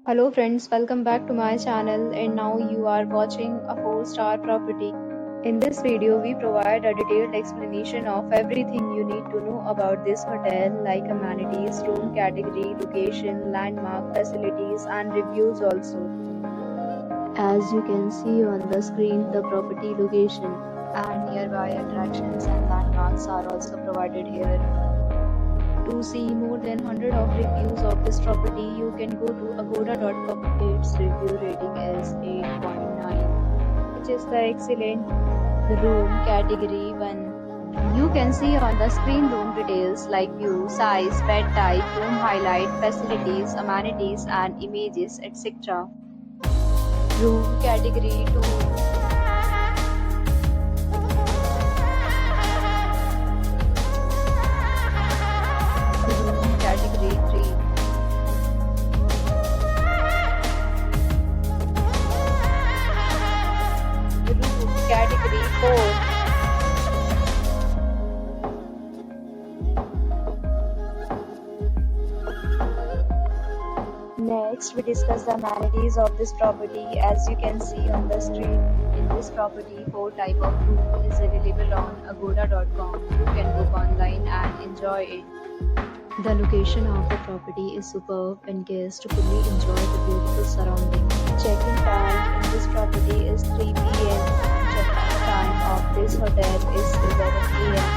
Hello friends, welcome back to my channel and now you are watching a 4-star property. In this video, we provide a detailed explanation of everything you need to know about this hotel like amenities, room category, location, landmark, facilities and reviews also. As you can see on the screen, the property location and nearby attractions and landmarks are also provided here. To see more than 100 of reviews of this property, you can go to agoda.com. Its review rating is 8.9, which is the excellent. Room category 1. You can see on the screen room details like view, size, bed type, room highlight, facilities, amenities and images, etc. Room category 2. Room category 3. Room category 4. Next, we discuss the amenities of this property. As you can see on the screen, in this property, 4 type of room is available on agoda.com. You can book online and enjoy it. The location of the property is superb and guests fully enjoy the beautiful surroundings. Check-in time in this property is 3 p.m. Check-out time of this hotel is 11 a.m.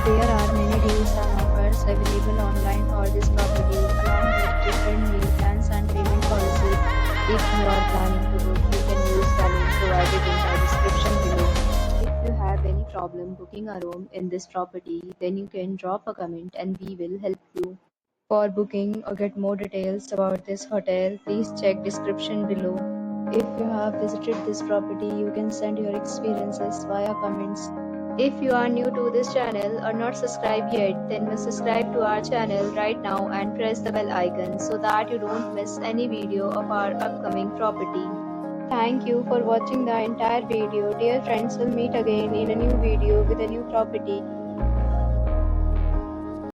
There are many deals and offers available online for this property along with different meal plans and payment policies. If you are planning to book, you can use the link provided in the description below. If you have any problem booking a room in this property, then you can drop a comment and we will help you. For booking or get more details about this hotel, please check description below. If you have visited this property, you can send your experiences via comments. If you are new to this channel or not subscribed yet, then must subscribe to our channel right now and press the bell icon so that you don't miss any video of our upcoming property. Thank you for watching the entire video. Dear friends, we'll meet again in a new video with a new property.